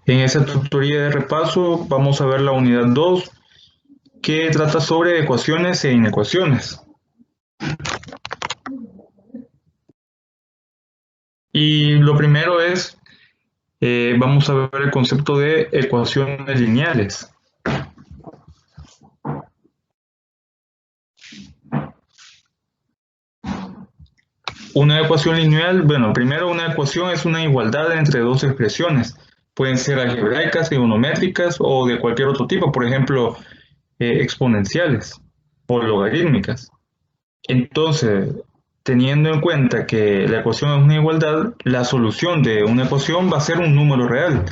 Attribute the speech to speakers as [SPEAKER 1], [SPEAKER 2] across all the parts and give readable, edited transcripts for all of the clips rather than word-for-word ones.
[SPEAKER 1] En esa tutoría de repaso vamos a ver la unidad 2 que trata sobre ecuaciones e inecuaciones. Y lo primero es, vamos a ver el concepto de ecuaciones lineales. Una ecuación lineal, bueno, primero una ecuación es una igualdad entre dos expresiones. Pueden ser algebraicas, trigonométricas o de cualquier otro tipo, por ejemplo, exponenciales o logarítmicas. Entonces, teniendo en cuenta que la ecuación es una igualdad, la solución de una ecuación va a ser un número real.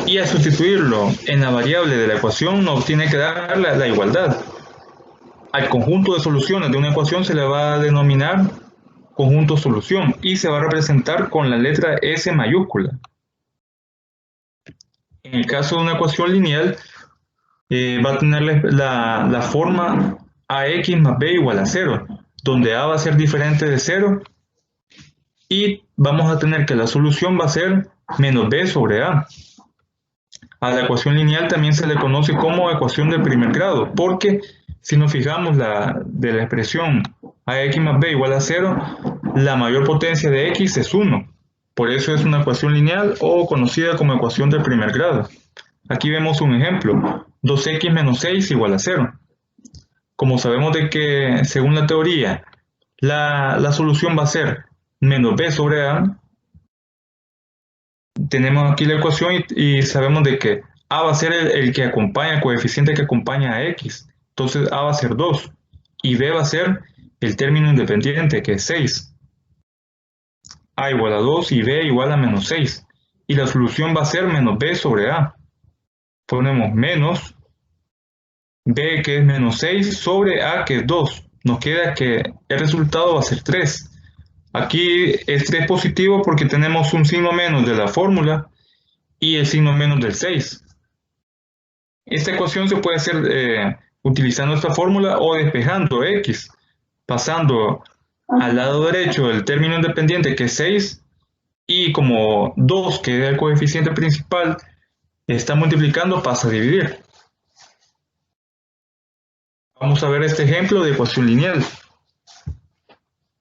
[SPEAKER 1] Y al sustituirlo en la variable de la ecuación nos tiene que dar la igualdad. Al conjunto de soluciones de una ecuación se le va a denominar conjunto solución y se va a representar con la letra S mayúscula. En el caso de una ecuación lineal, va a tener la forma ax más b igual a 0, donde a va a ser diferente de 0 y vamos a tener que la solución va a ser menos b sobre a. A la ecuación lineal también se le conoce como ecuación de primer grado, porque si nos fijamos de la expresión ax más b igual a 0, la mayor potencia de x es 1. Por eso es una ecuación lineal o conocida como ecuación de primer grado. Aquí vemos un ejemplo, 2x menos 6 igual a 0. Como sabemos de que, según la teoría, la solución va a ser menos b sobre a, tenemos aquí la ecuación y sabemos de que a va a ser el que acompaña, el coeficiente que acompaña a x. Entonces a va a ser 2 y b va a ser el término independiente, que es 6. A igual a 2 y b igual a menos 6. Y la solución va a ser menos b sobre a. Ponemos menos b, que es menos 6, sobre a, que es 2. Nos queda que el resultado va a ser 3. Aquí es 3 positivo porque tenemos un signo menos de la fórmula y el signo menos del 6. Esta ecuación se puede hacer utilizando esta fórmula o despejando x, pasando al lado derecho del término independiente, que es 6, y como 2, que es el coeficiente principal, está multiplicando, pasa a dividir. Vamos a ver este ejemplo de ecuación lineal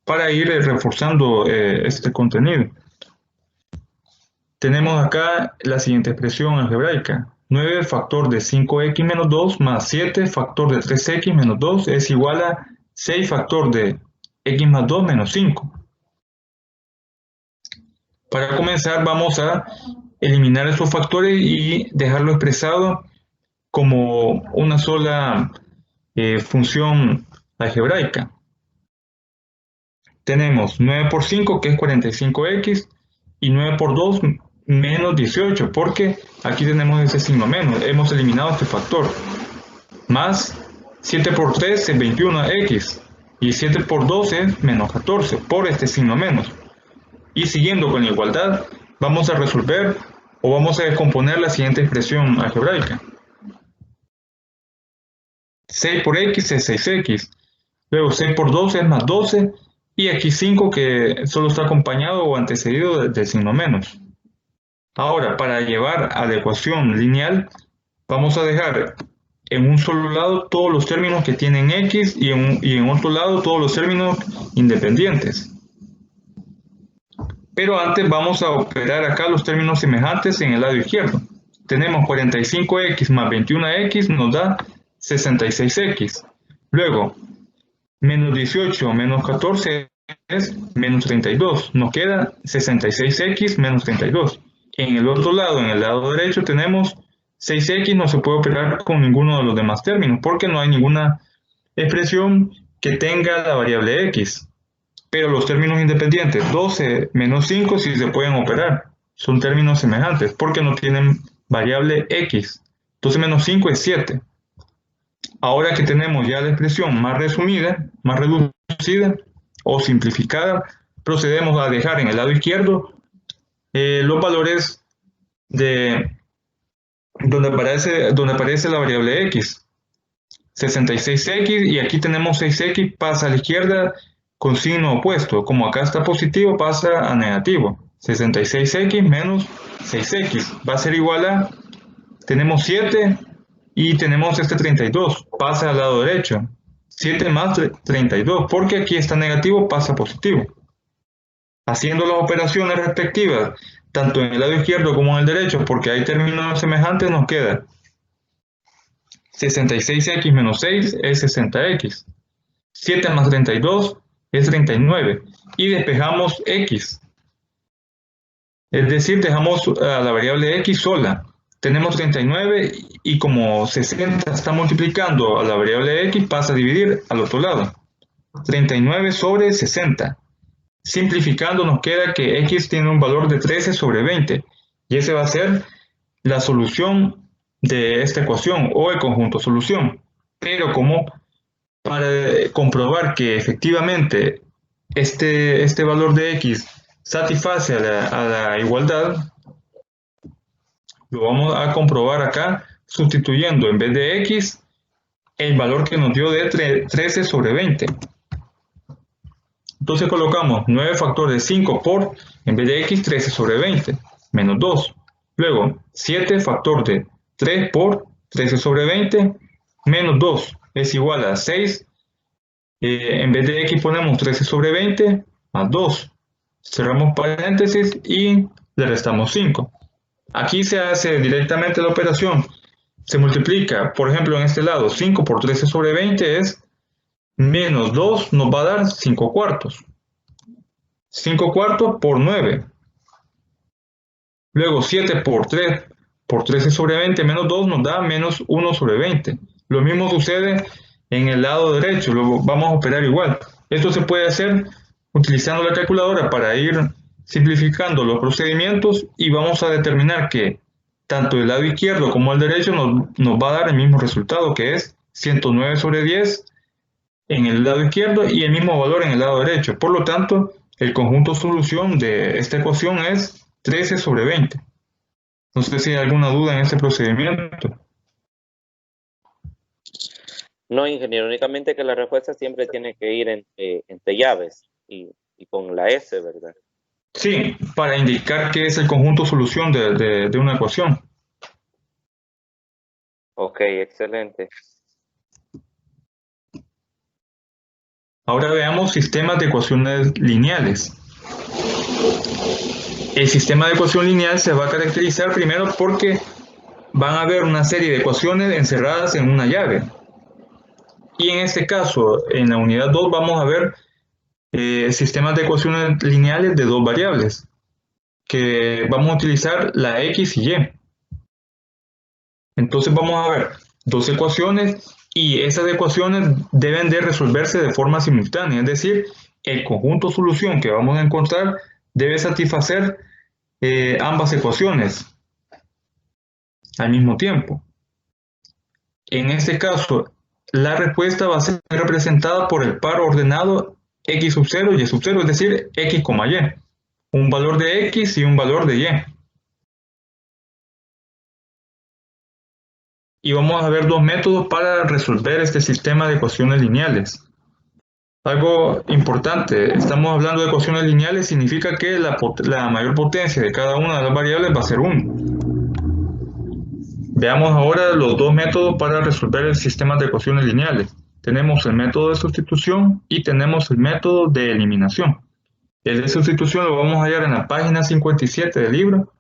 [SPEAKER 1] para ir reforzando este contenido. Tenemos acá la siguiente expresión algebraica. 9 factor de 5x menos 2 más 7 factor de 3x menos 2 es igual a 6 factor de x más 2 menos 5. Para comenzar vamos a eliminar esos factores y dejarlo expresado como una sola función algebraica. Tenemos 9 por 5, que es 45x, y 9 por 2, menos 18, porque aquí tenemos ese signo menos, hemos eliminado este factor. Más 7 por 3 es 21x, y 7 por 2 es menos 14, por este signo menos. Y siguiendo con la igualdad, vamos a resolver o vamos a descomponer la siguiente expresión algebraica. 6 por x es 6x, luego 6 por 12 es más 12, y aquí 5, que solo está acompañado o antecedido del signo menos. Ahora, para llevar a la ecuación lineal, vamos a dejar en un solo lado todos los términos que tienen x y en otro lado todos los términos independientes. Pero antes vamos a operar acá los términos semejantes en el lado izquierdo. Tenemos 45x más 21x nos da 66x. Luego, menos 18 menos 14 es menos 32. Nos queda 66x menos 32. En el otro lado, en el lado derecho, tenemos 6x, no se puede operar con ninguno de los demás términos, porque no hay ninguna expresión que tenga la variable x. Pero los términos independientes, 12 menos 5, sí se pueden operar. Son términos semejantes, porque no tienen variable x. 12 menos 5 es 7. Ahora que tenemos ya la expresión más resumida, más reducida o simplificada, procedemos a dejar en el lado izquierdo los valores de donde aparece la variable x. 66x, y aquí tenemos 6x, pasa a la izquierda con signo opuesto. Como acá está positivo, pasa a negativo. 66x menos 6x va a ser igual a, tenemos 7 y tenemos este 32, pasa al lado derecho. 7 más 32, porque aquí está negativo, pasa positivo. Haciendo las operaciones respectivas, tanto en el lado izquierdo como en el derecho, porque hay términos semejantes, nos queda 66x menos 6 es 60x. 7 más 32 es 39. Y despejamos x. Es decir, dejamos a la variable x sola. Tenemos 39 y como 60 está multiplicando a la variable x, pasa a dividir al otro lado. 39 sobre 60. Simplificando nos queda que x tiene un valor de 13 sobre 20. Y ese va a ser la solución de esta ecuación o el conjunto solución. Pero como para comprobar que efectivamente este valor de x satisface a la igualdad, lo vamos a comprobar acá sustituyendo en vez de x el valor que nos dio de 13 sobre 20. Entonces colocamos 9 factor de 5 por, en vez de x, 13 sobre 20, menos 2. Luego 7 factor de 3 por 13 sobre 20, menos 2 es igual a 6. En vez de x ponemos 13 sobre 20 más 2. Cerramos paréntesis y le restamos 5. Aquí se hace directamente la operación. Se multiplica, por ejemplo, en este lado, 5 por 13 sobre 20 es menos 2, nos va a dar 5 cuartos. 5 cuartos por 9. Luego 7 por 3 por 13 sobre 20 menos 2 nos da menos 1 sobre 20. Lo mismo sucede en el lado derecho, luego vamos a operar igual. Esto se puede hacer utilizando la calculadora para ir simplificando los procedimientos y vamos a determinar que tanto el lado izquierdo como el derecho nos va a dar el mismo resultado, que es 109 sobre 10 en el lado izquierdo y el mismo valor en el lado derecho. Por lo tanto, el conjunto solución de esta ecuación es 13 sobre 20. No sé si hay alguna duda en este procedimiento.
[SPEAKER 2] No, ingeniero, únicamente que la respuesta siempre tiene que ir entre llaves y con la S, ¿verdad?
[SPEAKER 1] Sí, para indicar qué es el conjunto solución de una ecuación.
[SPEAKER 2] Ok, excelente.
[SPEAKER 1] Ahora veamos sistemas de ecuaciones lineales. El sistema de ecuación lineal se va a caracterizar primero porque van a haber una serie de ecuaciones encerradas en una llave. Y en este caso, en la unidad 2, vamos a ver sistemas de ecuaciones lineales de dos variables, que vamos a utilizar la x y y. Entonces vamos a ver dos ecuaciones y esas ecuaciones deben de resolverse de forma simultánea, es decir, el conjunto solución que vamos a encontrar debe satisfacer ambas ecuaciones al mismo tiempo. En este caso, la respuesta va a ser representada por el par ordenado x sub 0 y y sub 0, es decir, x, y. Un valor de x y un valor de y. Y vamos a ver dos métodos para resolver este sistema de ecuaciones lineales. Algo importante, estamos hablando de ecuaciones lineales, significa que la mayor potencia de cada una de las variables va a ser 1. Veamos ahora los dos métodos para resolver el sistema de ecuaciones lineales. Tenemos el método de sustitución y tenemos el método de eliminación. El de sustitución lo vamos a hallar en la página 57 del libro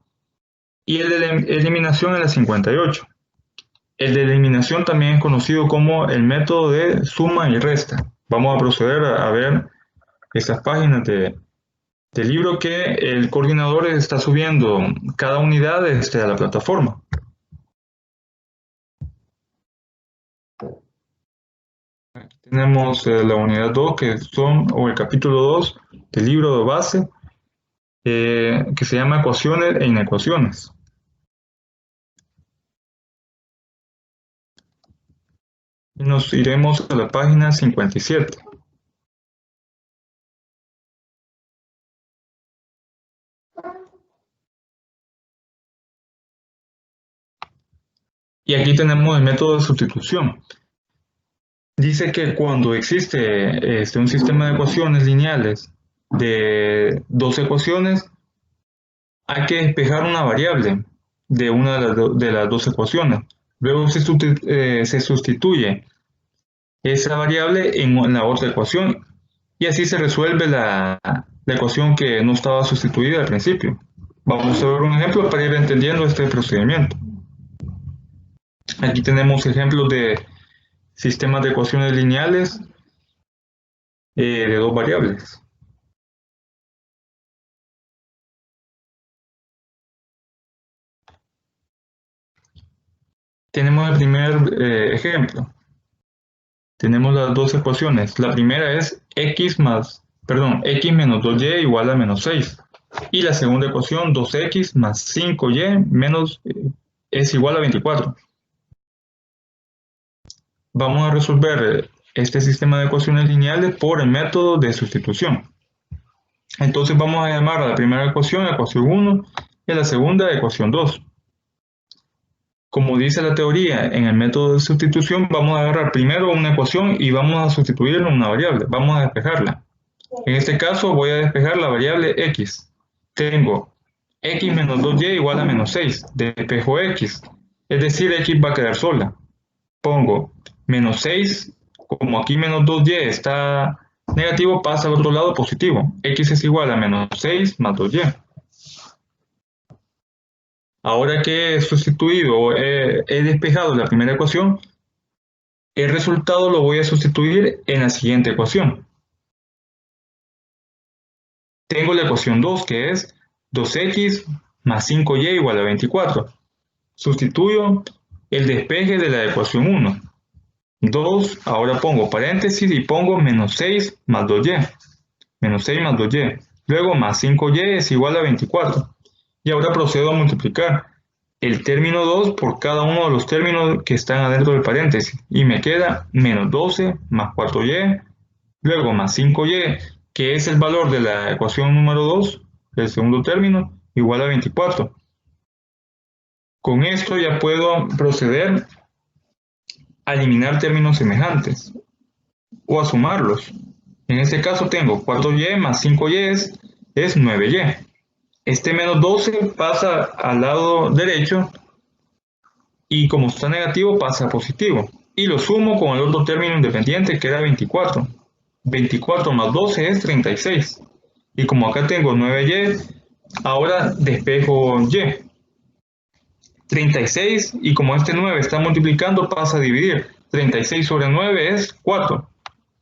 [SPEAKER 1] y el de eliminación en la 58. El de eliminación también es conocido como el método de suma y resta. Vamos a proceder a ver estas páginas del libro que el coordinador está subiendo cada unidad a la plataforma. Aquí tenemos la unidad 2, o el capítulo 2 del libro de base, que se llama ecuaciones e inecuaciones. Y nos iremos a la página 57. Y aquí tenemos el método de sustitución. Dice que cuando existe un sistema de ecuaciones lineales de dos ecuaciones, hay que despejar una variable de una de las dos ecuaciones. Luego se sustituye esa variable en la otra ecuación y así se resuelve la ecuación que no estaba sustituida al principio. Vamos a ver un ejemplo para ir entendiendo este procedimiento. Aquí tenemos ejemplos de sistemas de ecuaciones lineales de dos variables. Tenemos el primer ejemplo. Tenemos las dos ecuaciones. La primera es x menos 2y igual a menos 6. Y la segunda ecuación, 2x más 5y menos es igual a 24. Vamos a resolver este sistema de ecuaciones lineales por el método de sustitución. Entonces vamos a llamar a la primera ecuación 1 y a la segunda ecuación 2. Como dice la teoría, en el método de sustitución vamos a agarrar primero una ecuación y vamos a sustituirla en una variable. Vamos a despejarla. En este caso voy a despejar la variable x. Tengo x menos 2y igual a menos 6. Despejo x. Es decir, x va a quedar sola. Pongo menos 6. Como aquí menos 2y está negativo, pasa al otro lado positivo. X es igual a menos 6 más 2y. Ahora que he sustituido, he despejado la primera ecuación, el resultado lo voy a sustituir en la siguiente ecuación. Tengo la ecuación 2, que es 2x más 5y igual a 24. Sustituyo el despeje de la ecuación 1. 2, ahora pongo paréntesis y pongo menos 6 más 2y. Menos 6 más 2y. Luego más 5y es igual a 24. Y ahora procedo a multiplicar el término 2 por cada uno de los términos que están adentro del paréntesis. Y me queda menos 12 más 4y, luego más 5y, que es el valor de la ecuación número 2, del segundo término, igual a 24. Con esto ya puedo proceder a eliminar términos semejantes o a sumarlos. En este caso tengo 4y más 5y es 9y. Este menos 12 pasa al lado derecho y como está negativo pasa a positivo. Y lo sumo con el otro término independiente que era 24. 24 más 12 es 36. Y como acá tengo 9y, ahora despejo y. 36 y como este 9 está multiplicando pasa a dividir. 36 sobre 9 es 4.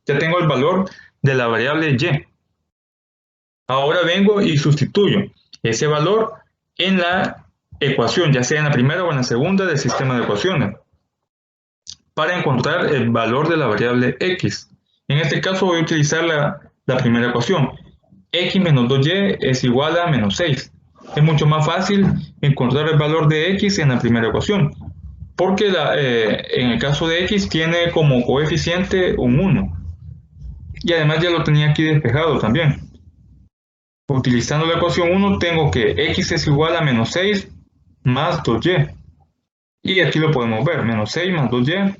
[SPEAKER 1] Ya tengo el valor de la variable y. Ahora vengo y sustituyo ese valor en la ecuación, ya sea en la primera o en la segunda del sistema de ecuaciones, para encontrar el valor de la variable x. En este caso voy a utilizar la primera ecuación. X menos 2y es igual a menos 6. Es mucho más fácil encontrar el valor de x en la primera ecuación, porque en el caso de x tiene como coeficiente un 1. Y además ya lo tenía aquí despejado también. Utilizando la ecuación 1 tengo que x es igual a menos 6 más 2y. Y aquí lo podemos ver, menos 6 más 2y.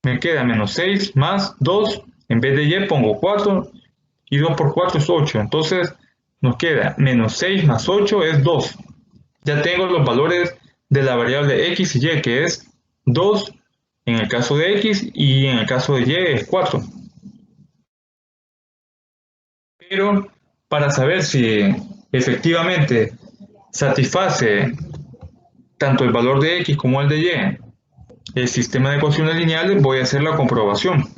[SPEAKER 1] Me queda menos 6 más 2. En vez de y pongo 4. Y 2 por 4 es 8. Entonces nos queda menos 6 más 8 es 2. Ya tengo los valores de la variable x y y, que es 2 en el caso de x y en el caso de y es 4. Pero para saber si efectivamente satisface tanto el valor de x como el de y el sistema de ecuaciones lineales, voy a hacer la comprobación.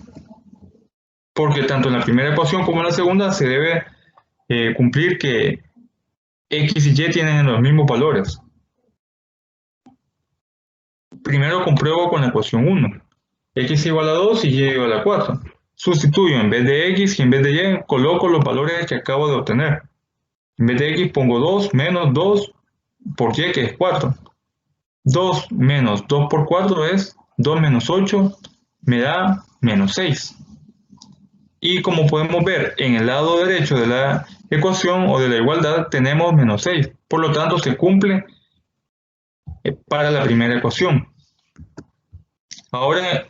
[SPEAKER 1] Porque tanto en la primera ecuación como en la segunda se debe cumplir que x y y tienen los mismos valores. Primero compruebo con la ecuación 1. X igual a 2 y y igual a 4. Sustituyo en vez de x y en vez de y, coloco los valores que acabo de obtener. En vez de x pongo 2 menos 2 por y, que es 4. 2 menos 2 por 4 es 2 menos 8, me da menos 6. Y como podemos ver, en el lado derecho de la ecuación o de la igualdad tenemos menos 6. Por lo tanto, se cumple para la primera ecuación. Ahora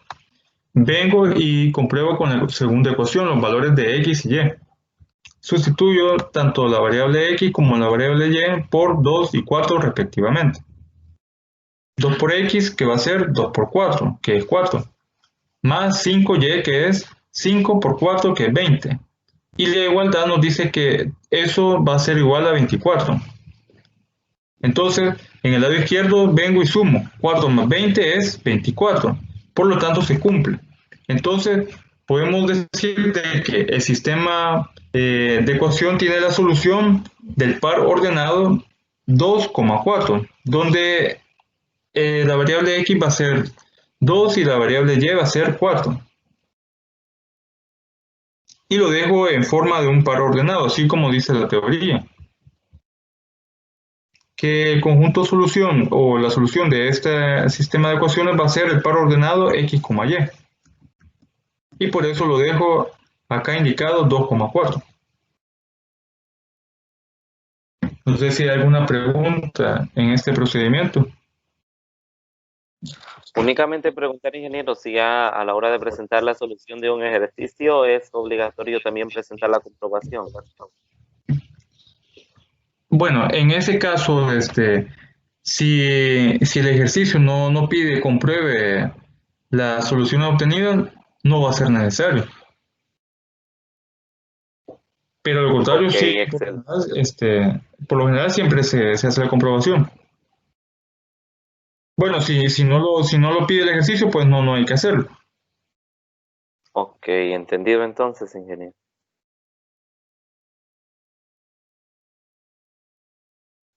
[SPEAKER 1] vengo y compruebo con la segunda ecuación los valores de x y y. sustituyo tanto la variable x como la variable y por 2 y 4 respectivamente. 2 por x, que va a ser 2 por 4, que es 4, más 5y, que es 5 por 4, que es 20. Y la igualdad nos dice que eso va a ser igual a 24. Entonces, en el lado izquierdo vengo y sumo. 4 más 20 es 24. Por lo tanto, se cumple. Entonces, podemos decir de que el sistema de ecuación tiene la solución del par ordenado 2,4, donde la variable x va a ser 2 y la variable y va a ser 4. Y lo dejo en forma de un par ordenado, así como dice la teoría. Que el conjunto solución o la solución de este sistema de ecuaciones va a ser el par ordenado x, y. Y por eso lo dejo acá indicado 2,4. No sé si hay alguna pregunta en este procedimiento.
[SPEAKER 2] Únicamente preguntar, ingeniero, si ya a la hora de presentar la solución de un ejercicio es obligatorio también presentar la comprobación.
[SPEAKER 1] Bueno, en ese caso, si el ejercicio no pide compruebe la solución obtenida, no va a ser necesario. Pero al contrario,
[SPEAKER 2] Ok,
[SPEAKER 1] sí,
[SPEAKER 2] excelente.
[SPEAKER 1] por lo general siempre se hace la comprobación. Bueno, si no lo pide el ejercicio, pues no hay que hacerlo.
[SPEAKER 2] Ok, entendido entonces, ingeniero.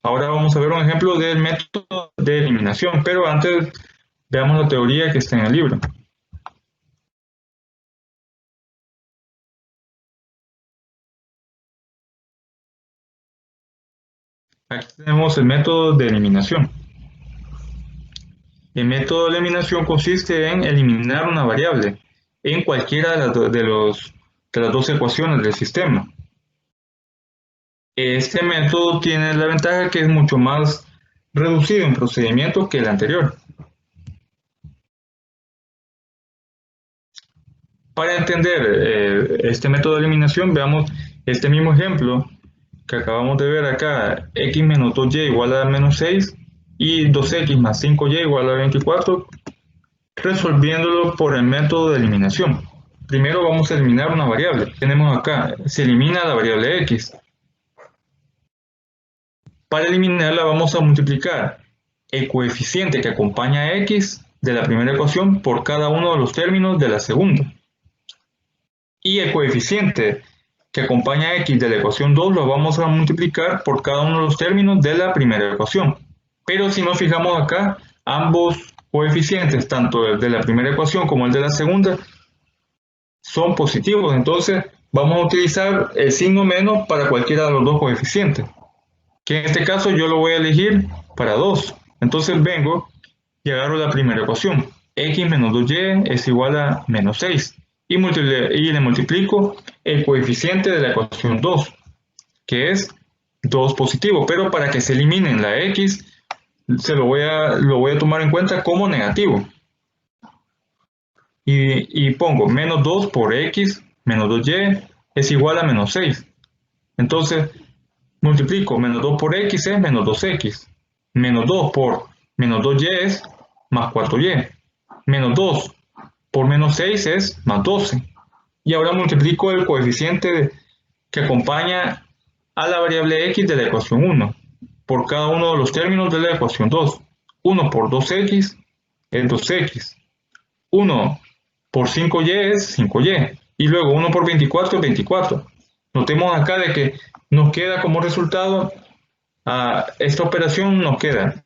[SPEAKER 1] Ahora vamos a ver un ejemplo del método de eliminación, pero antes veamos la teoría que está en el libro. Aquí tenemos el método de eliminación. El método de eliminación consiste en eliminar una variable en cualquiera de las dos ecuaciones del sistema. Este método tiene la ventaja que es mucho más reducido en procedimiento que el anterior. Para entender este método de eliminación, veamos este mismo ejemplo que acabamos de ver acá, x menos 2y igual a menos 6 y 2x más 5y igual a 24, resolviéndolo por el método de eliminación. Primero vamos a eliminar una variable. Tenemos acá, se elimina la variable x. Para eliminarla vamos a multiplicar el coeficiente que acompaña a x de la primera ecuación por cada uno de los términos de la segunda. Y el coeficiente que acompaña a x de la ecuación 2 lo vamos a multiplicar por cada uno de los términos de la primera ecuación. Pero si nos fijamos acá, ambos coeficientes, tanto el de la primera ecuación como el de la segunda, son positivos. Entonces vamos a utilizar el signo menos para cualquiera de los dos coeficientes, que en este caso yo lo voy a elegir para 2. Entonces vengo y agarro la primera ecuación. X menos 2y es igual a menos 6. Y le multiplico el coeficiente de la ecuación 2, que es 2 positivo. Pero para que se eliminen la x, lo voy a tomar en cuenta como negativo. Y pongo menos 2 por x menos 2y es igual a menos 6. Entonces, multiplico menos 2 por x es menos 2x. Menos 2 por menos 2y es más 4y. Menos 2 por menos 6 es más 12. Y ahora multiplico el coeficiente que acompaña a la variable x de la ecuación 1 por cada uno de los términos de la ecuación 2. 1 por 2x es 2x. 1 por 5y es 5y. Y luego 1 por 24 es 24. Notemos acá de que nos queda como resultado, esta operación nos queda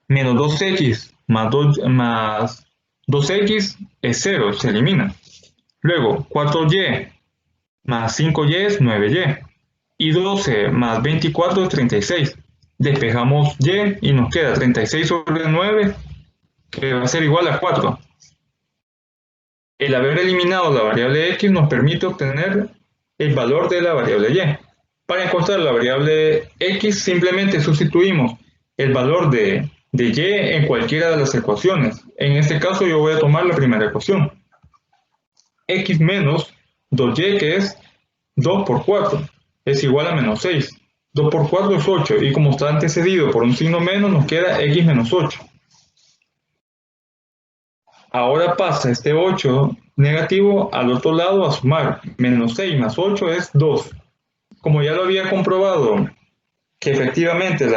[SPEAKER 1] menos 2x más 2x es 0, se elimina. Luego 4y más 5y es 9y. Y 12 más 24 es 36. Despejamos y nos queda 36 sobre 9, que va a ser igual a 4. El haber eliminado la variable x nos permite obtener el valor de la variable y. Para encontrar la variable x simplemente sustituimos el valor de y en cualquiera de las ecuaciones. En este caso yo voy a tomar la primera ecuación. X menos 2y, que es 2 por 4 es igual a menos 6. 2 por 4 es 8 y como está antecedido por un signo menos, nos queda x menos 8. Ahora pasa este 8 negativo al otro lado a sumar. Menos 6 más 8 es 2. Como ya lo había comprobado que efectivamente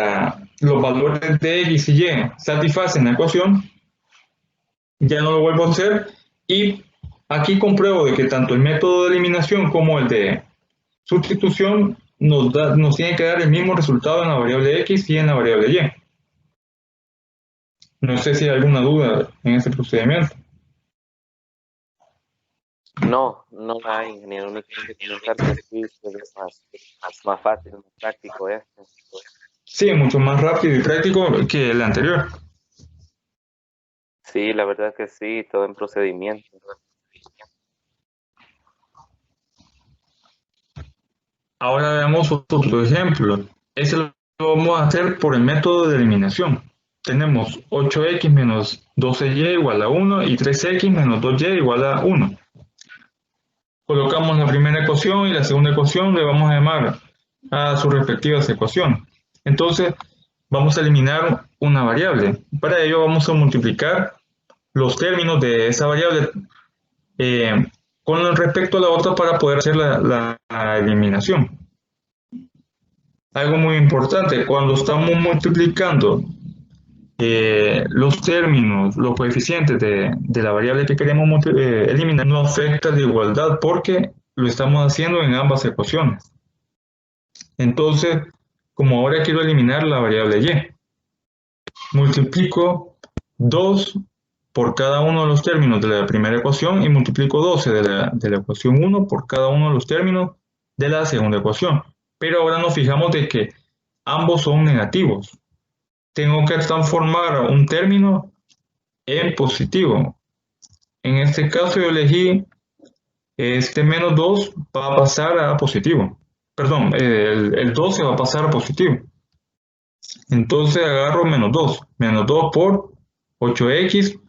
[SPEAKER 1] los valores de x y y satisfacen la ecuación, ya no lo vuelvo a hacer y aquí compruebo de que tanto el método de eliminación como el de sustitución nos tiene que dar el mismo resultado en la variable x y en la variable y. No sé si hay alguna duda en este procedimiento.
[SPEAKER 2] No, no la hay, ingeniero. Únicamente comentar que sí se ve más fácil, más práctico este.
[SPEAKER 1] Sí, mucho más rápido y práctico que el anterior.
[SPEAKER 2] Sí, la verdad que sí, todo en procedimiento.
[SPEAKER 1] Ahora veamos otro ejemplo. Este lo vamos a hacer por el método de eliminación. Tenemos 8x menos 12y igual a 1 y 3x menos 2y igual a 1. Colocamos la primera ecuación y la segunda ecuación le vamos a llamar a sus respectivas ecuaciones. Entonces vamos a eliminar una variable. Para ello vamos a multiplicar los términos de esa variable con respecto a la otra para poder hacer la eliminación. Algo muy importante, cuando estamos multiplicando los términos, los coeficientes de la variable que queremos eliminar, no afecta la igualdad porque lo estamos haciendo en ambas ecuaciones. Entonces, como ahora quiero eliminar la variable y, multiplico 2 por cada uno de los términos de la primera ecuación y multiplico 12 de la ecuación 1 por cada uno de los términos de la segunda ecuación. Pero ahora nos fijamos de que ambos son negativos. Tengo que transformar un término en positivo. En este caso yo elegí este menos 2 va a pasar a positivo. Perdón, el 12 va a pasar a positivo. Entonces agarro menos 2. Menos 2 por 8x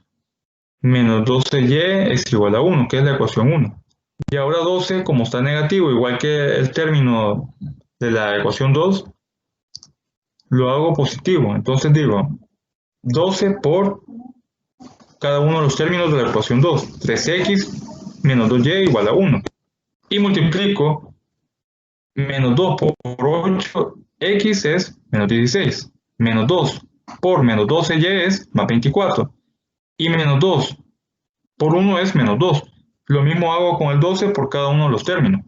[SPEAKER 1] menos 12y es igual a 1, que es la ecuación 1. Y ahora 12, como está negativo, igual que el término de la ecuación 2, lo hago positivo. Entonces digo 12 por cada uno de los términos de la ecuación 2. 3x menos 2y igual a 1. Y multiplico menos 2 por 8x es menos 16. Menos 2 por menos 12y es más 24. Y menos 2 por 1 es menos 2. Lo mismo hago con el 12 por cada uno de los términos.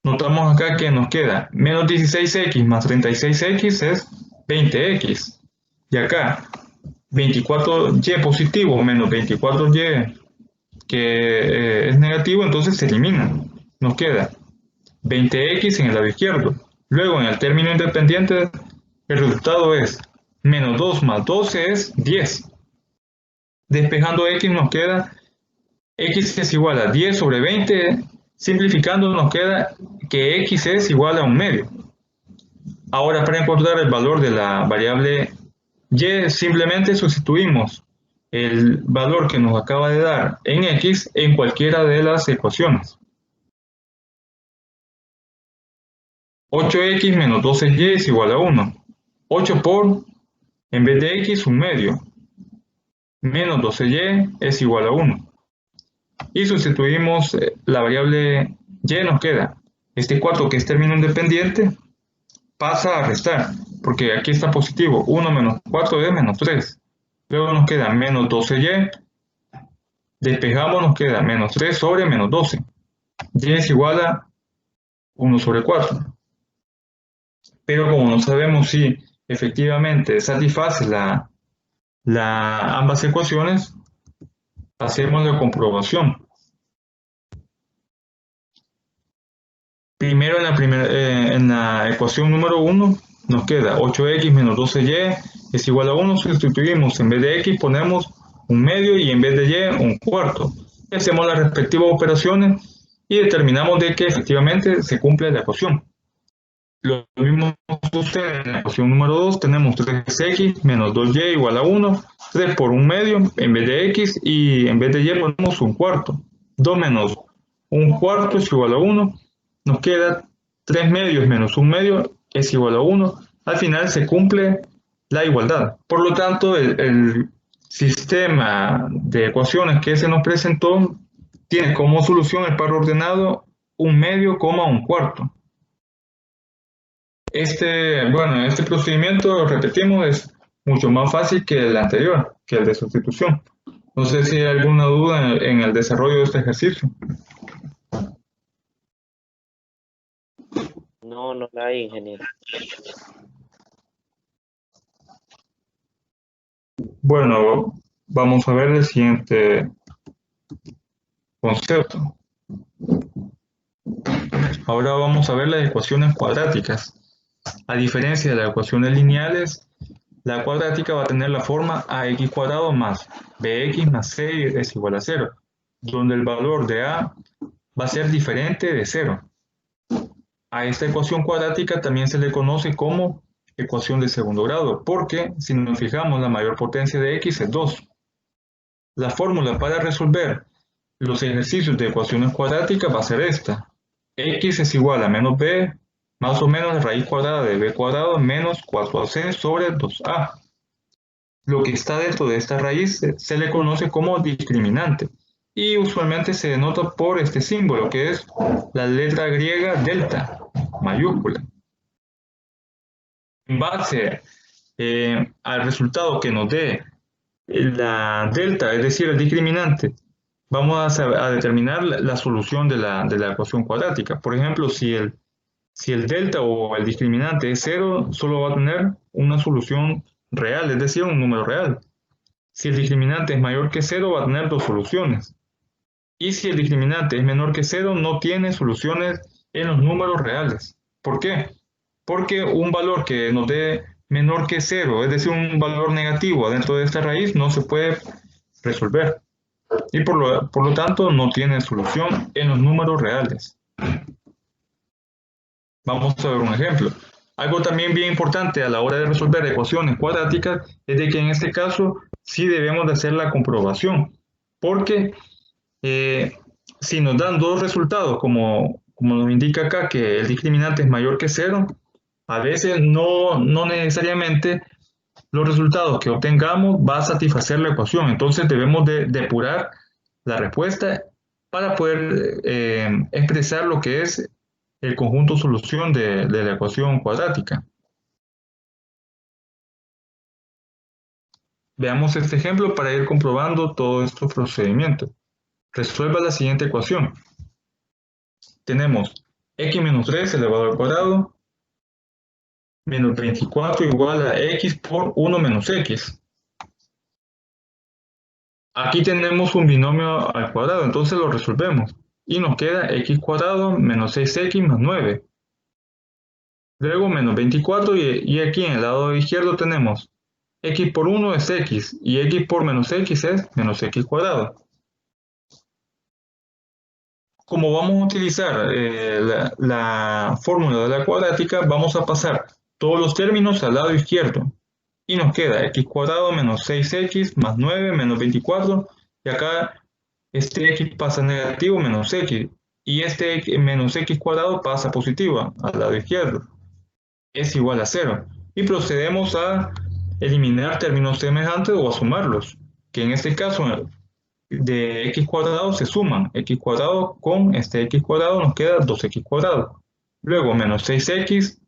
[SPEAKER 1] Notamos acá que nos queda menos 16x más 36x es 20x. Y acá 24y positivo menos 24y que es negativo, entonces se elimina. Nos queda 20x en el lado izquierdo. Luego en el término independiente el resultado es menos 2 más 12 es 10. Despejando x nos queda x es igual a 10 sobre 20. Simplificando nos queda que x es igual a 1 medio. Ahora para encontrar el valor de la variable y simplemente sustituimos el valor que nos acaba de dar en x en cualquiera de las ecuaciones. 8x menos 12y es igual a 1. 8 por, en vez de x, 1 medio. Menos 12y es igual a 1. Y sustituimos la variable y, nos queda este 4 que es término independiente, pasa a restar, porque aquí está positivo. 1 menos 4 es menos 3. Luego nos queda menos 12y. Despejamos, nos queda menos 3 sobre menos 12. Y es igual a 1 sobre 4. Pero como no sabemos si efectivamente satisface ambas ecuaciones, hacemos la comprobación. Primero en la ecuación número 1 nos queda 8x menos 12y es igual a 1. Sustituimos, en vez de x ponemos 1 medio y en vez de y 1 cuarto. Hacemos las respectivas operaciones y determinamos de que efectivamente se cumple la ecuación. Lo mismo sucede en la ecuación número 2. Tenemos 3x menos 2y igual a 1. 3 por 1 medio en vez de x y en vez de y ponemos 1 cuarto. 2 menos 1 cuarto es igual a 1. nos queda 3 medios menos 1 medio es igual a 1. Al final se cumple la igualdad. Por lo tanto, el sistema de ecuaciones que se nos presentó tiene como solución el par ordenado 1 medio, un cuarto. Este procedimiento, repetimos, es mucho más fácil que el anterior, que el de sustitución. No sé si hay alguna duda en el desarrollo de este ejercicio.
[SPEAKER 2] No, no la hay, ingeniero.
[SPEAKER 1] Bueno, vamos a ver el siguiente concepto. Ahora vamos a ver las ecuaciones cuadráticas. A diferencia de las ecuaciones lineales, la cuadrática va a tener la forma ax cuadrado más bx más c es igual a 0, donde el valor de a va a ser diferente de 0. A esta ecuación cuadrática también se le conoce como ecuación de segundo grado, porque si nos fijamos la mayor potencia de x es 2. La fórmula para resolver los ejercicios de ecuaciones cuadráticas va a ser esta. X es igual a menos b más o menos la raíz cuadrada de b cuadrado menos 4ac sobre 2a. Lo que está dentro de esta raíz se le conoce como discriminante y usualmente se denota por este símbolo que es la letra griega delta, mayúscula. En base al resultado que nos dé la delta, es decir, el discriminante, vamos a determinar la solución de la ecuación cuadrática. Por ejemplo, si el delta o el discriminante es 0, solo va a tener una solución real, es decir, un número real. Si el discriminante es mayor que 0, va a tener dos soluciones. Y si el discriminante es menor que 0, no tiene soluciones en los números reales. ¿Por qué? Porque un valor que nos dé menor que 0, es decir, un valor negativo dentro de esta raíz, no se puede resolver. Y por lo tanto, no tiene solución en los números reales. Vamos a ver un ejemplo. Algo también bien importante a la hora de resolver ecuaciones cuadráticas es de que en este caso sí debemos de hacer la comprobación, porque si nos dan dos resultados, como nos indica acá que el discriminante es mayor que 0, a veces no necesariamente los resultados que obtengamos va a satisfacer la ecuación. Entonces debemos de depurar la respuesta para poder expresar lo que es el conjunto solución de la ecuación cuadrática. Veamos este ejemplo para ir comprobando todos estos procedimientos. Resuelva la siguiente ecuación. Tenemos x menos 3 elevado al cuadrado menos 24 igual a x por 1 menos x. Aquí tenemos un binomio al cuadrado, entonces lo resolvemos. Y nos queda x cuadrado menos 6x más 9. Luego menos 24 y aquí en el lado izquierdo tenemos x por 1 es x y x por menos x es menos x cuadrado. Como vamos a utilizar la fórmula de la cuadrática, vamos a pasar todos los términos al lado izquierdo. Y nos queda x cuadrado menos 6x más 9 menos 24. Y acá este x pasa negativo menos x. Y este menos x cuadrado pasa positivo al lado izquierdo. Es igual a 0. Y procedemos a eliminar términos semejantes o a sumarlos. Que en este caso de x cuadrado se suman. X cuadrado con este x cuadrado nos queda 2x cuadrado. Luego menos 6x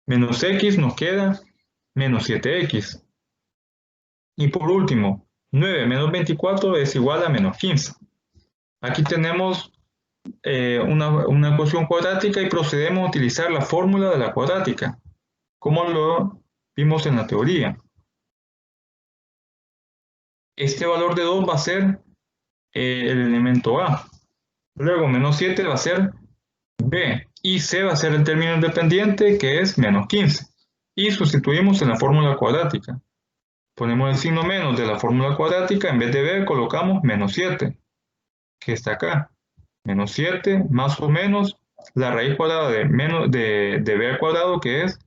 [SPEAKER 1] menos x nos queda menos 7x. Y por último, 9 menos 24 es igual a menos 15. Aquí tenemos una ecuación cuadrática y procedemos a utilizar la fórmula de la cuadrática, como lo vimos en la teoría. Este valor de 2 va a ser el elemento A. Luego menos 7 va a ser B. Y C va a ser el término independiente, que es menos 15. Y sustituimos en la fórmula cuadrática. Ponemos el signo menos de la fórmula cuadrática, en vez de B colocamos menos 7, que está acá. Menos 7 más o menos la raíz cuadrada de B al cuadrado, que es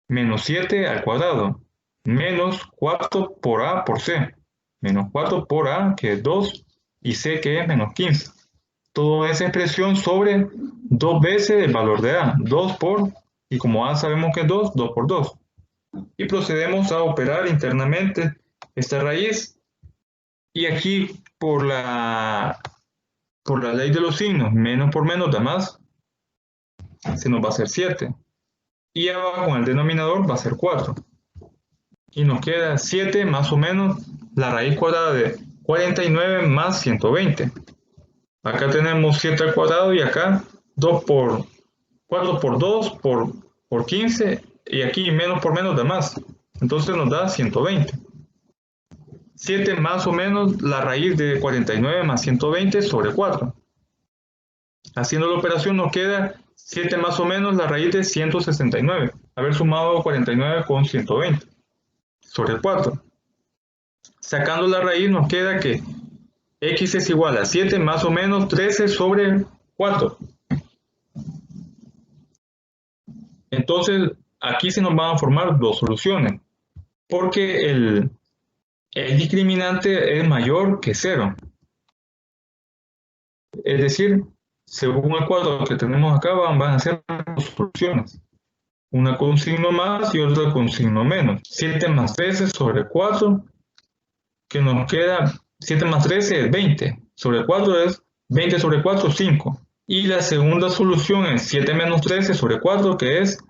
[SPEAKER 1] menos 7 al cuadrado, menos 4 por A por C. Menos 4 por A, que es 2, y C, que es menos 15. toda esa expresión sobre 2 veces el valor de a, 2 por, y como a sabemos que es 2, 2 por 2. Y procedemos a operar internamente esta raíz. Y aquí por la ley de los signos, menos por menos da más, se nos va a hacer 7. Y abajo en el denominador va a ser 4. Y nos queda 7 más o menos la raíz cuadrada de 49 más 120. Acá tenemos 7 al cuadrado y acá 4 por 2 por 15 y aquí menos por menos da más. Entonces nos da 120. 7 más o menos la raíz de 49 más 120 sobre 4. Haciendo la operación nos queda 7 más o menos la raíz de 169. Haber sumado 49 con 120 sobre 4. Sacando la raíz nos queda que x es igual a 7 más o menos 13 sobre 4. Entonces aquí se nos van a formar dos soluciones, porque el discriminante es mayor que 0. Es decir, según el cuadro que tenemos acá van a ser dos soluciones. Una con signo más y otra con signo menos. 7 más 13 sobre 4, que nos queda 7 más 13 es 20. Sobre 4 es 20 sobre 4, 5. Y la segunda solución es 7 menos 13 sobre 4, que es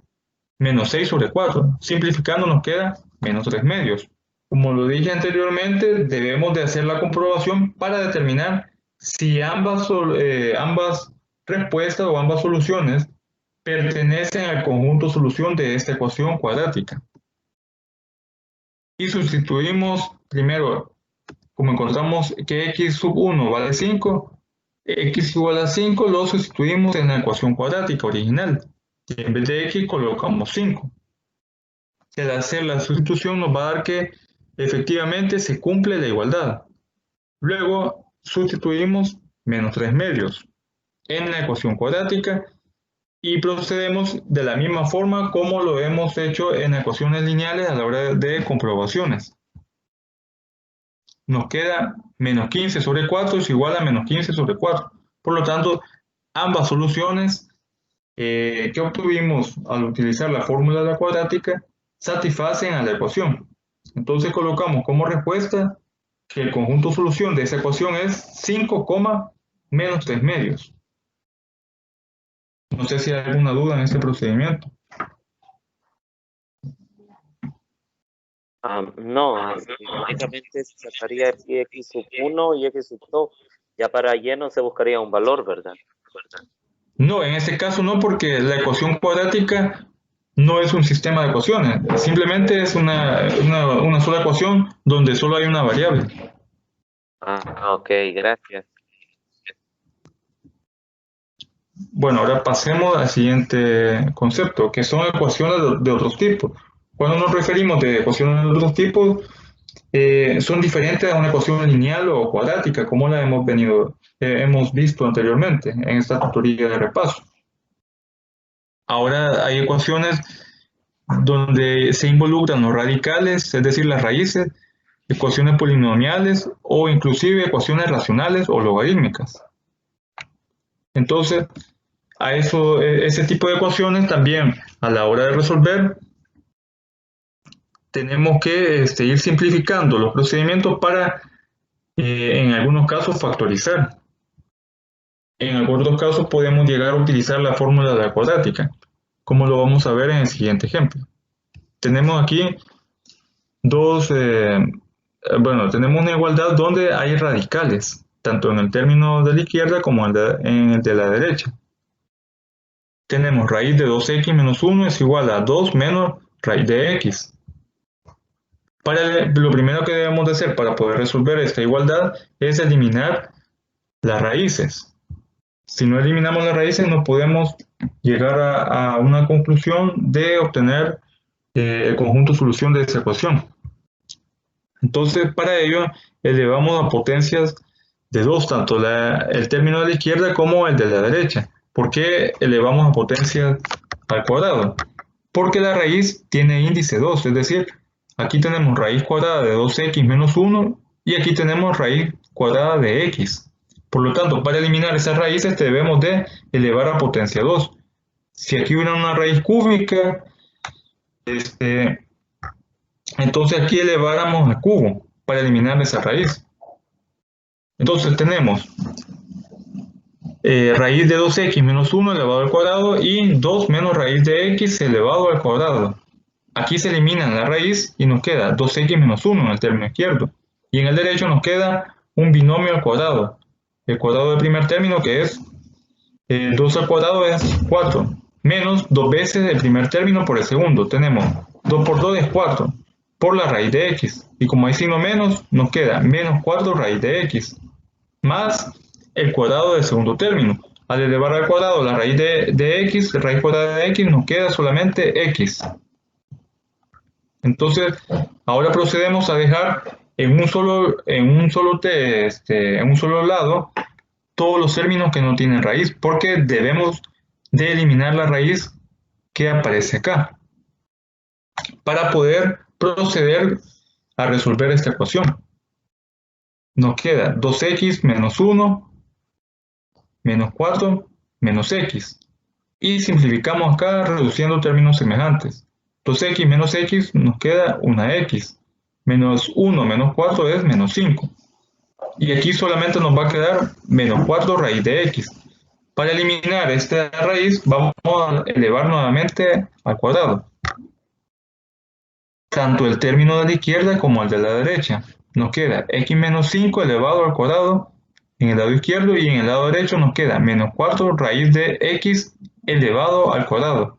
[SPEAKER 1] menos 6 sobre 4. Simplificando nos queda menos 3 medios. Como lo dije anteriormente, debemos de hacer la comprobación para determinar si ambas respuestas o ambas soluciones pertenecen al conjunto solución de esta ecuación cuadrática. Y sustituimos primero, como encontramos que x sub 1 vale 5, x igual a 5 lo sustituimos en la ecuación cuadrática original. Y en vez de x colocamos 5. Al hacer la sustitución nos va a dar que efectivamente se cumple la igualdad. Luego sustituimos menos 3 medios en la ecuación cuadrática y procedemos de la misma forma como lo hemos hecho en ecuaciones lineales a la hora de comprobaciones. Nos queda menos 15 sobre 4 es igual a menos 15 sobre 4. Por lo tanto, ambas soluciones que obtuvimos al utilizar la fórmula de la cuadrática satisfacen a la ecuación. Entonces colocamos como respuesta que el conjunto solución de esa ecuación es 5, menos 3 medios. No sé si hay alguna duda en este procedimiento.
[SPEAKER 2] No, únicamente se sacaría x sub 1 y x sub 2. Ya para lleno se buscaría un valor, ¿verdad?
[SPEAKER 1] No, en este caso no, porque la ecuación cuadrática no es un sistema de ecuaciones, simplemente es una sola ecuación donde solo hay una variable.
[SPEAKER 2] Ok, gracias.
[SPEAKER 1] Bueno, ahora pasemos al siguiente concepto, que son ecuaciones de otros tipos. Cuando nos referimos de ecuaciones de otros tipos, son diferentes a una ecuación lineal o cuadrática, como la hemos visto anteriormente en esta tutoría de repaso. Ahora hay ecuaciones donde se involucran los radicales, es decir, las raíces, ecuaciones polinomiales o inclusive ecuaciones racionales o logarítmicas. Entonces, ese tipo de ecuaciones también a la hora de resolver tenemos que ir simplificando los procedimientos para en algunos casos factorizar. En algunos casos podemos llegar a utilizar la fórmula de la cuadrática, como lo vamos a ver en el siguiente ejemplo. Tenemos aquí tenemos una igualdad donde hay radicales, tanto en el término de la izquierda como en el de la derecha. Tenemos raíz de 2x menos 1 es igual a 2 menos raíz de x. Lo primero que debemos de hacer para poder resolver esta igualdad es eliminar las raíces. Si no eliminamos las raíces no podemos llegar a una conclusión de obtener el conjunto solución de esa ecuación. Entonces para ello elevamos a potencias de 2, tanto el término de la izquierda como el de la derecha. ¿Por qué elevamos a potencia al cuadrado? Porque la raíz tiene índice 2, es decir, aquí tenemos raíz cuadrada de 2x menos 1 y aquí tenemos raíz cuadrada de x. Por lo tanto, para eliminar esas raíces debemos de elevar a potencia 2. Si aquí hubiera una raíz cúbica, entonces aquí eleváramos a cubo para eliminar esa raíz. Entonces tenemos raíz de 2x menos 1 elevado al cuadrado y 2 menos raíz de x elevado al cuadrado. Aquí se elimina la raíz y nos queda 2x menos 1 en el término izquierdo. Y en el derecho nos queda un binomio al cuadrado. El cuadrado del primer término, que es 2 al cuadrado, es 4. Menos 2 veces el primer término por el segundo. Tenemos 2 por 2 es 4 por la raíz de x. Y como hay signo menos, nos queda menos 4 raíz de x. Más el cuadrado del segundo término. Al elevar al cuadrado la raíz de x, la raíz cuadrada de x, nos queda solamente x. Entonces, ahora procedemos a dejar en un solo lado todos los términos que no tienen raíz, porque debemos de eliminar la raíz que aparece acá para poder proceder a resolver esta ecuación. Nos queda 2x menos 1 menos 4 menos x. Y simplificamos acá reduciendo términos semejantes. 2x menos x nos queda una x. Menos 1 menos 4 es menos 5. Y aquí solamente nos va a quedar menos 4 raíz de x. Para eliminar esta raíz vamos a elevar nuevamente al cuadrado. Tanto el término de la izquierda como el de la derecha. Nos queda x menos 5 elevado al cuadrado en el lado izquierdo y en el lado derecho nos queda menos 4 raíz de x elevado al cuadrado.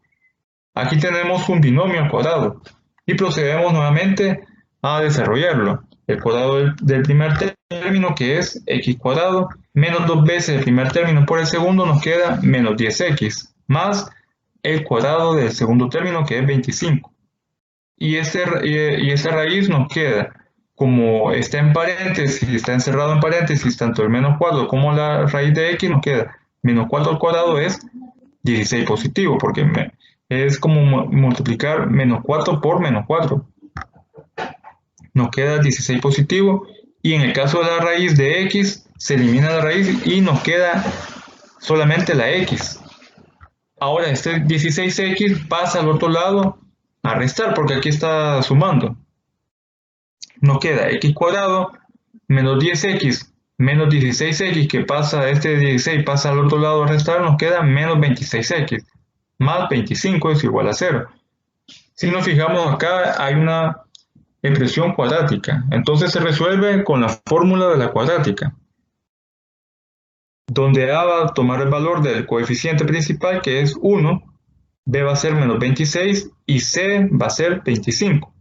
[SPEAKER 1] Aquí tenemos un binomio al cuadrado y procedemos nuevamente a desarrollarlo. El cuadrado del primer término, que es x cuadrado, menos 2 veces el primer término por el segundo, nos queda menos 10x, más el cuadrado del segundo término, que es 25. Y esta raíz nos queda, como está en paréntesis, está encerrado en paréntesis, tanto el menos 4 como la raíz de x, nos queda menos 4 al cuadrado es 16 positivo, porque es como multiplicar menos 4 por menos 4. Nos queda 16 positivo, y en el caso de la raíz de x, se elimina la raíz y nos queda solamente la x. Ahora este 16x pasa al otro lado a restar, porque aquí está sumando. Nos queda x cuadrado menos 10x menos 16x, que pasa, este 16 pasa al otro lado a restar, nos queda menos 26x, más 25 es igual a 0. Si nos fijamos acá hay una expresión cuadrática, entonces se resuelve con la fórmula de la cuadrática, donde a va a tomar el valor del coeficiente principal, que es 1, b va a ser menos 26 y c va a ser 25.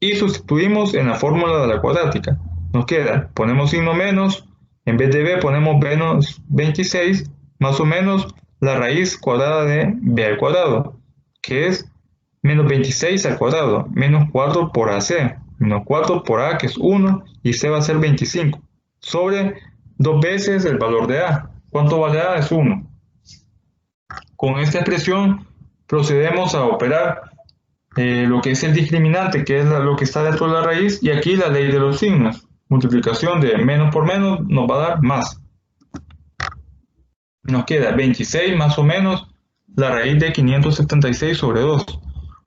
[SPEAKER 1] Y sustituimos en la fórmula de la cuadrática. Nos queda, ponemos signo menos, en vez de b ponemos menos 26, más o menos la raíz cuadrada de b al cuadrado, que es menos 26 al cuadrado, menos 4 por ac, menos 4 por a, que es 1, y c va a ser 25, sobre 2 veces el valor de a. ¿Cuánto vale a? Es 1. Con esta expresión procedemos a operar lo que es el discriminante, que es lo que está dentro de la raíz, y aquí la ley de los signos. Multiplicación de menos por menos nos va a dar más. Nos queda 26 más o menos la raíz de 576 sobre 2.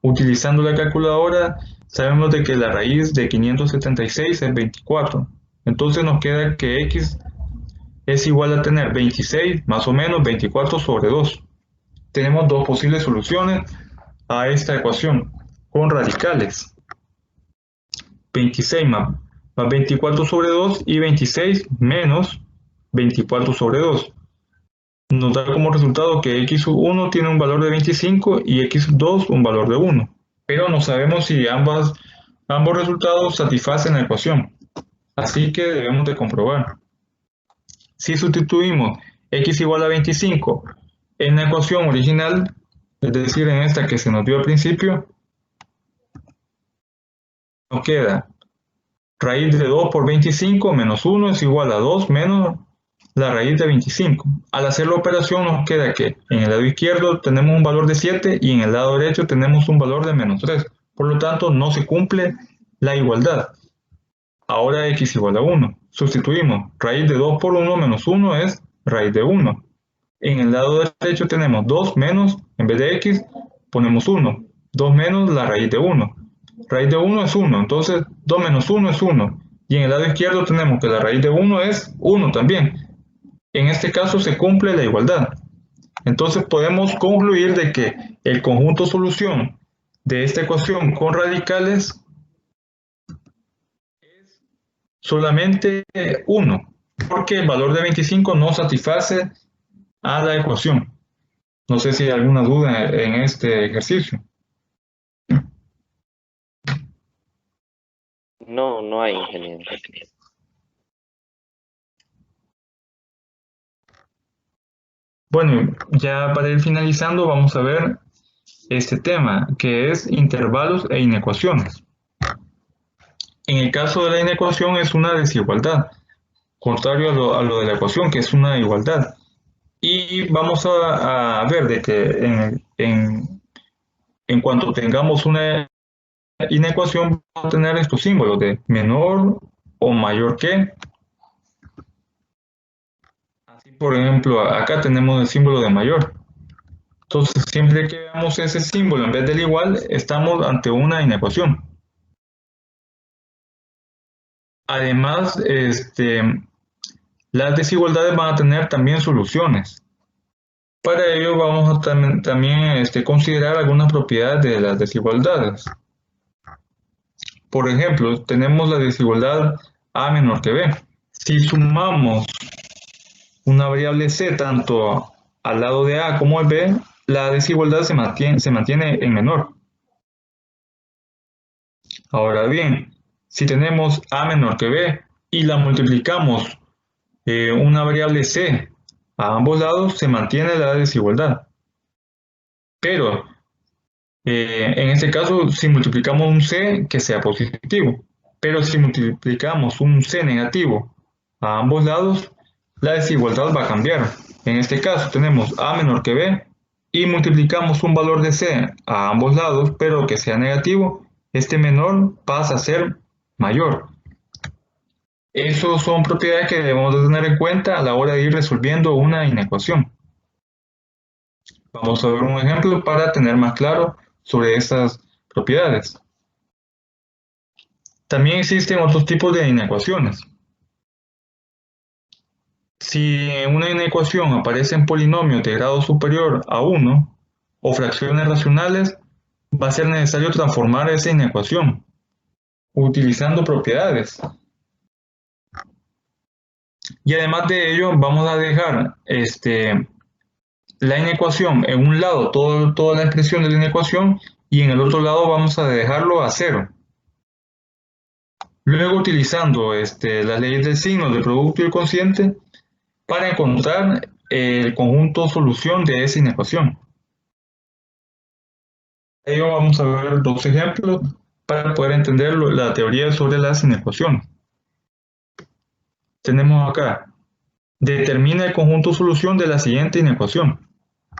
[SPEAKER 1] Utilizando la calculadora sabemos de que la raíz de 576 es 24. Entonces nos queda que x es igual a tener 26 más o menos 24 sobre 2. Tenemos dos posibles soluciones a esta ecuación con radicales. 26 más 24 sobre 2 y 26 menos 24 sobre 2. Nos da como resultado que x1 tiene un valor de 25 y x2 un valor de 1. Pero no sabemos si ambos resultados satisfacen la ecuación. Así que debemos de comprobar. Si sustituimos x igual a 25 en la ecuación original, es decir, en esta que se nos dio al principio, nos queda raíz de 2 por 25 menos 1 es igual a 2 menos la raíz de 25. Al hacer la operación nos queda que en el lado izquierdo tenemos un valor de 7 y en el lado derecho tenemos un valor de menos 3. Por lo tanto, no se cumple la igualdad. Ahora x igual a 1. Sustituimos. Raíz de 2 por 1 menos 1 es raíz de 1. En el lado derecho tenemos 2 menos, en vez de x, ponemos 1. 2 menos la raíz de 1. Raíz de 1 es 1, entonces 2 menos 1 es 1. Y en el lado izquierdo tenemos que la raíz de 1 es 1 también. En este caso se cumple la igualdad. Entonces podemos concluir de que el conjunto solución de esta ecuación con radicales es solamente 1, porque el valor de 25 no satisface a la ecuación. No sé si hay alguna duda en este ejercicio.
[SPEAKER 2] No, no hay, ingeniero.
[SPEAKER 1] Bueno, ya para ir finalizando vamos a ver este tema, que es intervalos e inecuaciones. En el caso de la inecuación es una desigualdad, contrario a lo de la ecuación, que es una igualdad. Y vamos a ver de que en cuanto tengamos una inecuación, vamos a tener estos símbolos de menor o mayor que. Así, por ejemplo, acá tenemos el símbolo de mayor. Entonces, siempre que veamos ese símbolo en vez del igual, estamos ante una inecuación. Además, las desigualdades van a tener también soluciones. Para ello vamos a también considerar algunas propiedades de las desigualdades. Por ejemplo, tenemos la desigualdad A menor que B. Si sumamos una variable C tanto al lado de A como de B, la desigualdad se mantiene en menor. Ahora bien, si tenemos A menor que B y la multiplicamos una variable C a ambos lados, se mantiene la desigualdad. Pero en este caso, si multiplicamos un C, que sea positivo. Pero si multiplicamos un C negativo a ambos lados, la desigualdad va a cambiar. En este caso tenemos A menor que B y multiplicamos un valor de C a ambos lados, pero que sea negativo, este menor pasa a ser mayor. Esas son propiedades que debemos de tener en cuenta a la hora de ir resolviendo una inecuación. Vamos a ver un ejemplo para tener más claro sobre estas propiedades. También existen otros tipos de inecuaciones. Si en una inecuación aparecen polinomios de grado superior a 1 o fracciones racionales, va a ser necesario transformar esa inecuación utilizando propiedades. Y además de ello, vamos a dejar la inecuación en un lado, toda la expresión de la inecuación, y en el otro lado vamos a dejarlo a 0. Luego, utilizando las leyes del signo, del producto y el cociente, para encontrar el conjunto solución de esa inecuación. Ello vamos a ver dos ejemplos para poder entender la teoría sobre las inecuaciones. Tenemos acá, determina el conjunto solución de la siguiente inecuación.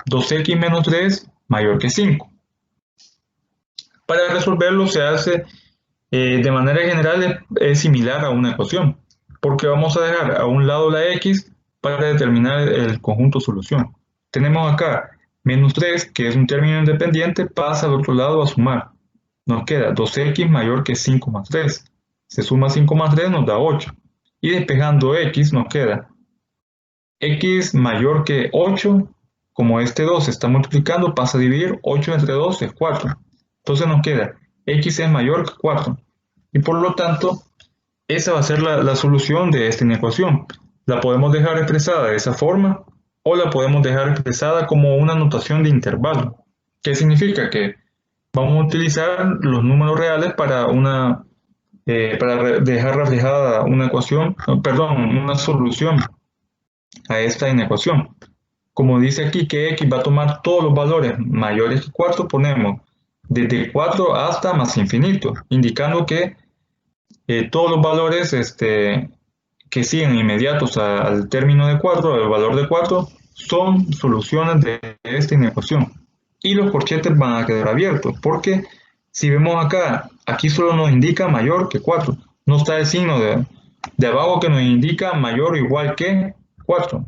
[SPEAKER 1] 2x menos 3 mayor que 5. Para resolverlo se hace de manera general es similar a una ecuación, porque vamos a dejar a un lado la x para determinar el conjunto solución. Tenemos acá menos 3, que es un término independiente, pasa al otro lado a sumar. Nos queda 2x mayor que 5 más 3. Se suma 5 más 3 nos da 8. Y despejando x nos queda x mayor que 8. Como este 2 se está multiplicando, pasa a dividir. 8 entre 2 es 4. Entonces nos queda x es mayor que 4. Y por lo tanto, esa va a ser la solución de esta inecuación. La podemos dejar expresada de esa forma o la podemos dejar expresada como una notación de intervalo. ¿Qué significa? Que vamos a utilizar los números reales para dejar reflejada una una solución a esta inecuación. Como dice aquí que x va a tomar todos los valores mayores que 4, ponemos desde 4 hasta más infinito, indicando que todos los valores que siguen inmediatos al término de 4, el valor de 4, son soluciones de esta inecuación. Y los corchetes van a quedar abiertos, porque si vemos acá, aquí solo nos indica mayor que 4. No está el signo de abajo que nos indica mayor o igual que 4.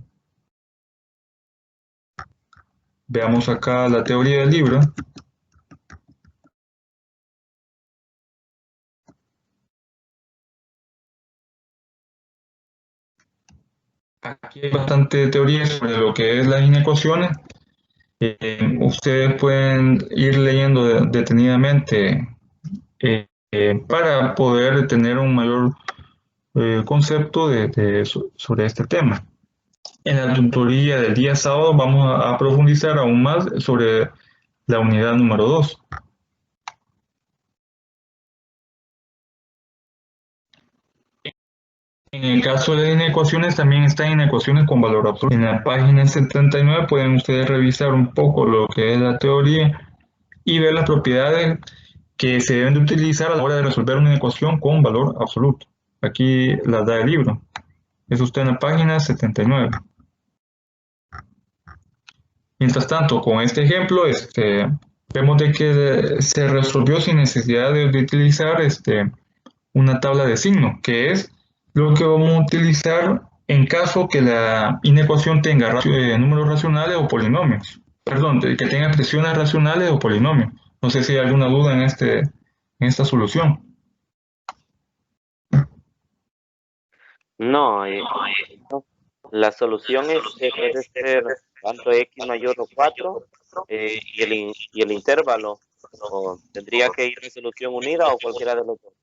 [SPEAKER 1] Veamos acá la teoría del libro. Aquí hay bastante teoría sobre lo que es las inecuaciones. Ustedes pueden ir leyendo detenidamente para poder tener un mayor concepto sobre este tema. En la tutoría del día sábado vamos a profundizar aún más sobre la unidad número 2. En el caso de las inecuaciones, también están inecuaciones con valor absoluto. En la página 79 pueden ustedes revisar un poco lo que es la teoría y ver las propiedades que se deben de utilizar a la hora de resolver una ecuación con valor absoluto. Aquí las da el libro. Eso está en la página 79. Mientras tanto, con este ejemplo, vemos de que se resolvió sin necesidad de utilizar una tabla de signos, que es lo que vamos a utilizar en caso que la inecuación tenga números racionales o polinomios. Perdón, que tenga expresiones racionales o polinomios. No sé si hay alguna duda en esta solución.
[SPEAKER 2] No, la solución puede ser tanto x mayor o 4 y el intervalo. O tendría que ir resolución unida o cualquiera de los dos.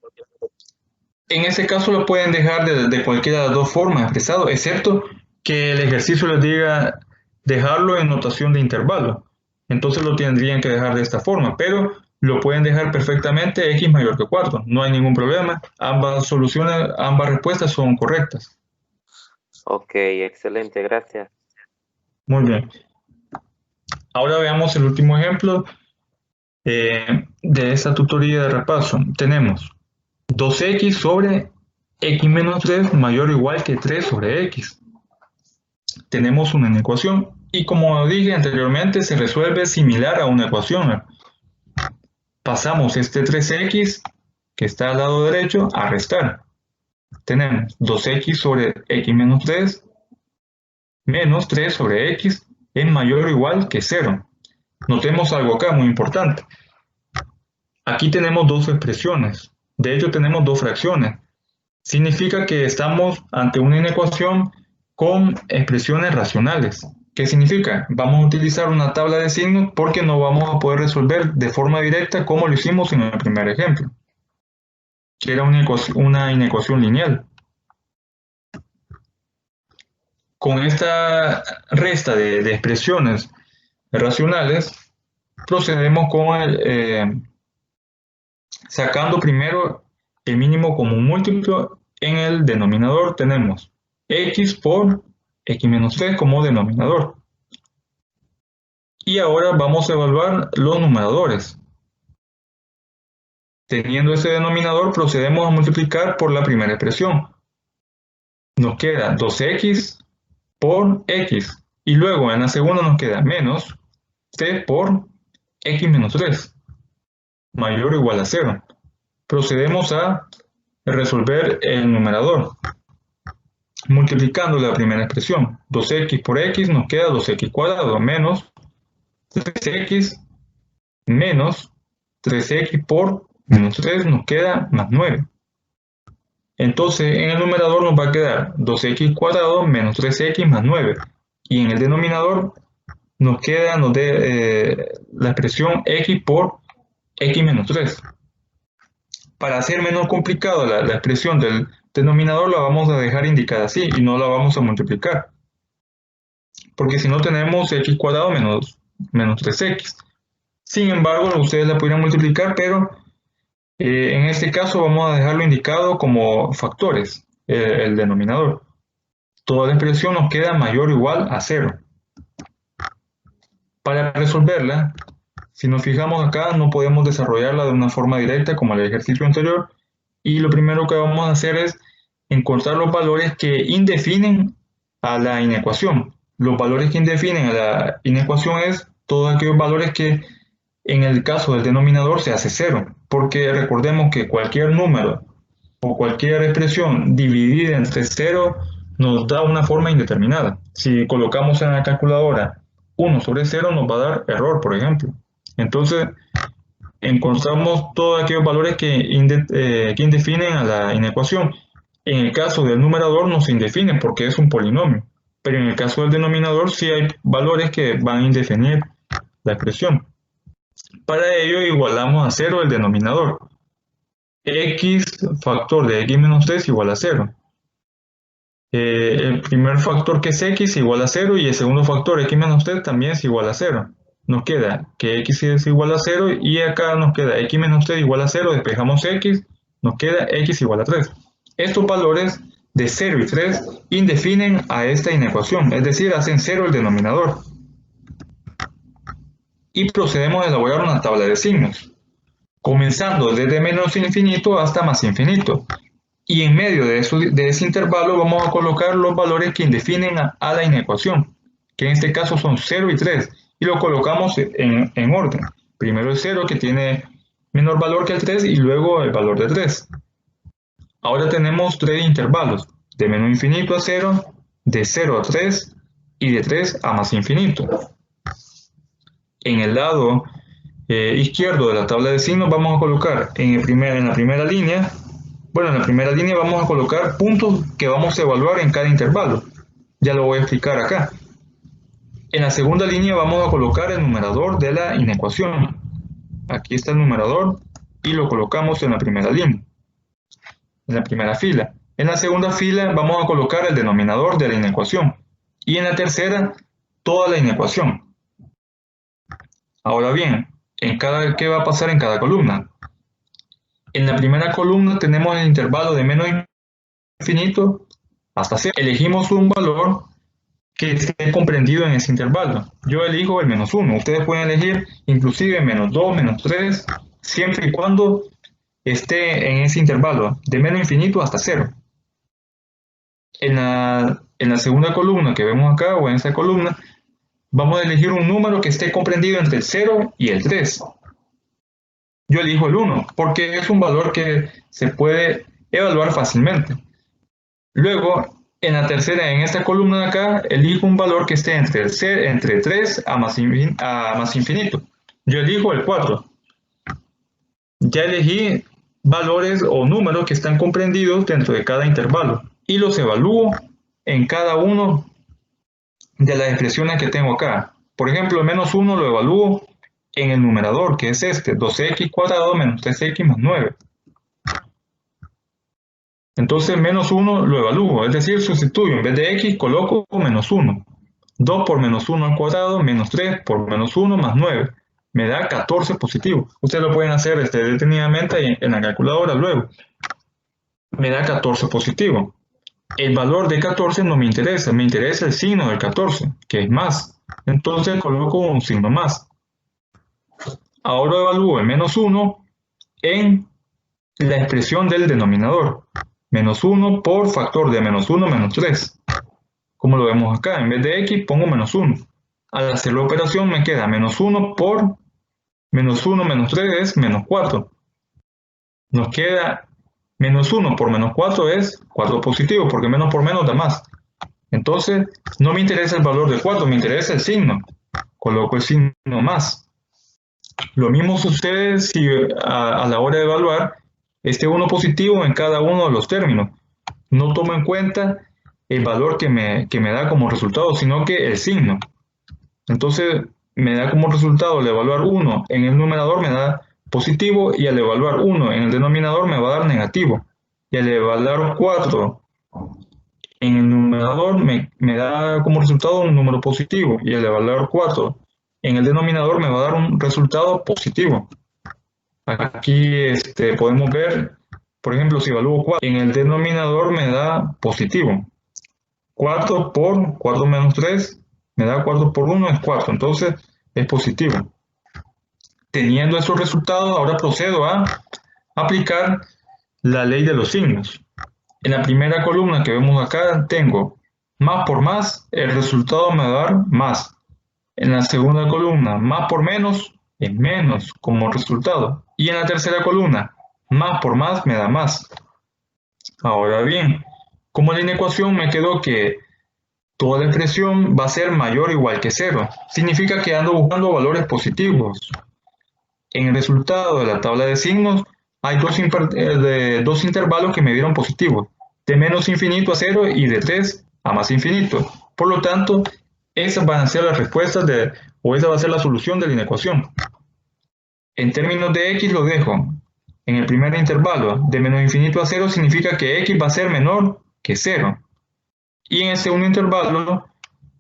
[SPEAKER 1] En ese caso lo pueden dejar de cualquiera de las dos formas expresado, excepto que el ejercicio les diga dejarlo en notación de intervalo. Entonces lo tendrían que dejar de esta forma, pero lo pueden dejar perfectamente x mayor que 4. No hay ningún problema. Ambas soluciones, ambas respuestas son correctas.
[SPEAKER 2] Ok, excelente, gracias.
[SPEAKER 1] Muy bien. Ahora veamos el último ejemplo de esta tutoría de repaso. Tenemos 2x sobre x menos 3 mayor o igual que 3 sobre x. Tenemos una inecuación y como dije anteriormente se resuelve similar a una ecuación. Pasamos este 3x que está al lado derecho a restar. Tenemos 2x sobre x menos 3 menos 3 sobre x es mayor o igual que 0. Notemos algo acá muy importante. Aquí tenemos dos expresiones. De hecho tenemos dos fracciones. Significa que estamos ante una inecuación con expresiones racionales. ¿Qué significa? Vamos a utilizar una tabla de signos porque no vamos a poder resolver de forma directa como lo hicimos en el primer ejemplo, que era una inecuación lineal. Con esta resta de expresiones racionales, procedemos con sacando primero el mínimo común múltiplo. En el denominador tenemos x por x menos 3 como denominador. Y ahora vamos a evaluar los numeradores. Teniendo ese denominador, procedemos a multiplicar por la primera expresión. Nos queda 2x por x. Y luego en la segunda nos queda menos c por x menos 3, mayor o igual a 0. Procedemos a resolver el numerador. Multiplicando la primera expresión, 2x por x nos queda 2x cuadrado menos 3x menos 3x por menos 3 nos queda más 9. Entonces en el numerador nos va a quedar 2x cuadrado menos 3x más 9. Y en el denominador nos queda la expresión x por x menos 3. Para hacer menos complicado la expresión del denominador la vamos a dejar indicada así y no la vamos a multiplicar. Porque si no tenemos x cuadrado menos 3x. Sin embargo, ustedes la podrían multiplicar, pero en este caso vamos a dejarlo indicado como factores, el denominador. Toda la expresión nos queda mayor o igual a 0. Para resolverla, si nos fijamos acá, no podemos desarrollarla de una forma directa como el ejercicio anterior. Y lo primero que vamos a hacer es encontrar los valores que indefinen a la inecuación. Los valores que indefinen a la inecuación es todos aquellos valores que en el caso del denominador se hace 0. Porque recordemos que cualquier número o cualquier expresión dividida entre 0 nos da una forma indeterminada. Si colocamos en la calculadora 1 sobre 0 nos va a dar error, por ejemplo. Entonces, encontramos todos aquellos valores que indefinen a la inecuación. En el caso del numerador no se indefine porque es un polinomio, pero en el caso del denominador sí hay valores que van a indefinir la expresión. Para ello igualamos a 0 el denominador. X factor de x menos 3 igual a 0. El primer factor, que es x, igual a 0, y el segundo factor, x menos 3, también es igual a 0. Nos queda que x es igual a 0 y acá nos queda x menos 3 igual a 0, despejamos x, nos queda x igual a 3. Estos valores de 0 y 3 indefinen a esta inecuación, es decir, hacen 0 el denominador. Y procedemos a elaborar una tabla de signos, comenzando desde menos infinito hasta más infinito. Y en medio de ese intervalo vamos a colocar los valores que indefinen a la inecuación, que en este caso son 0 y 3, y lo colocamos en orden. Primero el 0, que tiene menor valor que el 3, y luego el valor de 3. Ahora tenemos 3 intervalos, de menos infinito a 0, de 0 a 3, y de 3 a más infinito. En el lado izquierdo de la tabla de signos vamos a colocar en la primera línea vamos a colocar puntos que vamos a evaluar en cada intervalo. Ya lo voy a explicar acá. En la segunda línea vamos a colocar el numerador de la inecuación. Aquí está el numerador y lo colocamos en la primera línea, en la primera fila. En la segunda fila vamos a colocar el denominador de la inecuación. Y en la tercera, toda la inecuación. Ahora bien, ¿qué va a pasar en cada columna? En la primera columna tenemos el intervalo de menos infinito hasta 0. Elegimos un valor que esté comprendido en ese intervalo. Yo elijo el menos 1. Ustedes pueden elegir inclusive menos 2, menos 3, siempre y cuando esté en ese intervalo de menos infinito hasta 0. En la segunda columna que vemos acá, o en esa columna, vamos a elegir un número que esté comprendido entre el 0 y el 3. Yo elijo el 1 porque es un valor que se puede evaluar fácilmente. Luego, en esta columna de acá, elijo un valor que esté entre 3 a más infinito. Yo elijo el 4. Ya elegí valores o números que están comprendidos dentro de cada intervalo y los evalúo en cada uno de las expresiones que tengo acá. Por ejemplo, el menos 1 lo evalúo en el numerador, que es 2x cuadrado menos 3x más 9. Entonces menos 1 lo evalúo, es decir, sustituyo, en vez de x coloco menos 1. 2 por menos 1 al cuadrado menos 3 por menos 1 más 9. Me da 14 positivo. Ustedes lo pueden hacer detenidamente en la calculadora luego. Me da 14 positivo. El valor de 14 no me interesa el signo del 14, que es más. Entonces coloco un signo más. Ahora evalúo el menos 1 en la expresión del denominador. Menos 1 por factor de menos 1 menos 3. Como lo vemos acá, en vez de x pongo menos 1. Al hacer la operación me queda menos 1 por menos 1 menos 3 es menos 4. Nos queda menos 1 por menos 4 es 4 positivo, porque menos por menos da más. Entonces, no me interesa el valor de 4, me interesa el signo. Coloco el signo más. Lo mismo sucede si a la hora de evaluar este 1 positivo en cada uno de los términos. No tomo en cuenta el valor que me da como resultado, sino que el signo. Entonces, me da como resultado al evaluar 1 en el numerador me da positivo, y al evaluar 1 en el denominador me va a dar negativo. Y al evaluar 4 en el numerador me da como resultado un número positivo, y al evaluar 4 en el denominador me va a dar un resultado positivo. Aquí podemos ver, por ejemplo, si evalúo 4, en el denominador me da positivo. 4 por 4 menos 3 me da 4 por 1 es 4, entonces es positivo. Teniendo esos resultados, ahora procedo a aplicar la ley de los signos. En la primera columna que vemos acá tengo más por más, el resultado me va a dar más. En la segunda columna, más por menos, es menos como resultado. Y en la tercera columna, más por más me da más. Ahora bien, como la inecuación me quedó que toda la expresión va a ser mayor o igual que cero, significa que ando buscando valores positivos. En el resultado de la tabla de signos hay dos intervalos que me dieron positivos, de menos infinito a cero y de 3 a más infinito. Por lo tanto, esas van a ser las respuestas o esa va a ser la solución de la inecuación. En términos de x lo dejo. En el primer intervalo, de menos infinito a cero significa que x va a ser menor que cero. Y en el segundo intervalo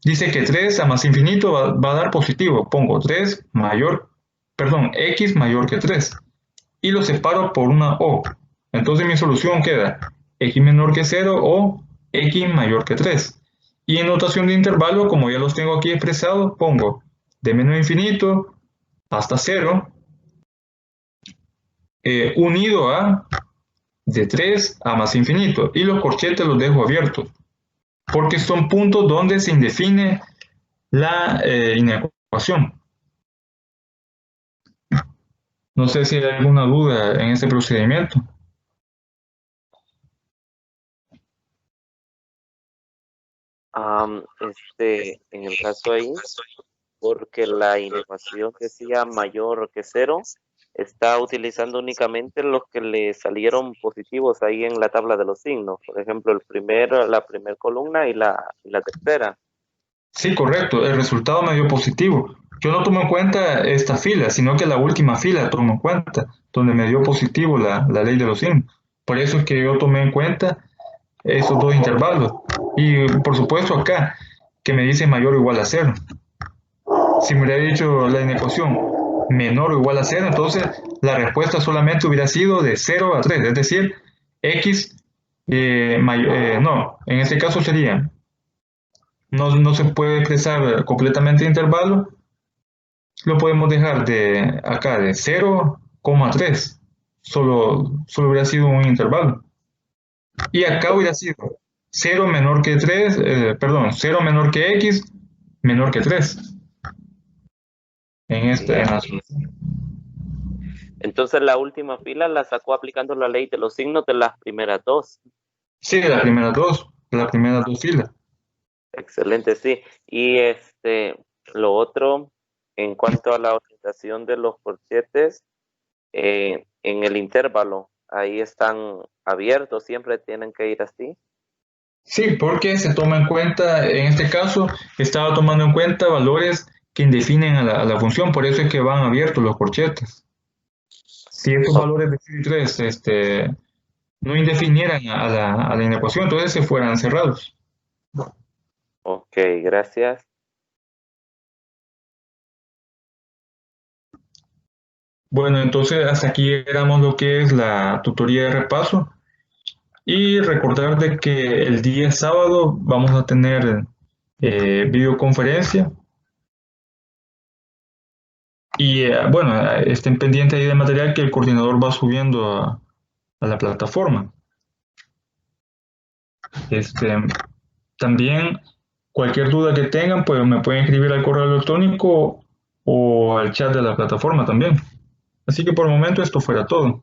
[SPEAKER 1] dice que 3 a más infinito va a dar positivo. Pongo x mayor que 3. Y lo separo por una O. Entonces mi solución queda x menor que 0 o x mayor que 3. Y en notación de intervalo, como ya los tengo aquí expresados, pongo de menos infinito hasta 0, unido a de 3 a más infinito. Y los corchetes los dejo abiertos, porque son puntos donde se indefine la inecuación. No sé si hay alguna duda en este procedimiento.
[SPEAKER 2] En el caso ahí, porque la inecuación decía mayor que cero, está utilizando únicamente los que le salieron positivos ahí en la tabla de los signos. Por ejemplo, la primera columna y la tercera.
[SPEAKER 1] Sí, correcto. El resultado me dio positivo. Yo no tomo en cuenta esta fila, sino que la última fila tomo en cuenta, donde me dio positivo la ley de los signos. Por eso es que yo tomé en cuenta esos dos intervalos. Y por supuesto acá, que me dice mayor o igual a cero. Si me hubiera dicho la inecuación menor o igual a cero, entonces la respuesta solamente hubiera sido de 0 a 3, es decir, x, no, en este caso sería, no se puede expresar completamente el intervalo, lo podemos dejar de acá de 0,3, solo hubiera sido un intervalo. Y acá hubiera sido 0 menor que 3, 0 menor que x, menor que 3. En la solución.
[SPEAKER 2] Entonces la última fila la sacó aplicando la ley de los signos de las primeras dos.
[SPEAKER 1] Sí, de las primeras dos filas.
[SPEAKER 2] Excelente, sí. Y lo otro, en cuanto a la orientación de los corchetes, en el intervalo, ahí están abiertos, siempre tienen que ir así.
[SPEAKER 1] Sí, porque se toma en cuenta, en este caso, estaba tomando en cuenta valores que indefinen a la función, por eso es que van abiertos los corchetes. Si estos valores de 3 no indefinieran a la inecuación, entonces se fueran cerrados.
[SPEAKER 2] Ok, gracias.
[SPEAKER 1] Bueno, entonces hasta aquí llegamos lo que es la tutoría de repaso. Y recordar de que el día sábado vamos a tener videoconferencia. Y bueno, estén pendientes ahí del material que el coordinador va subiendo a la plataforma. También cualquier duda que tengan, pues me pueden escribir al correo electrónico o al chat de la plataforma también. Así que por el momento esto fuera todo.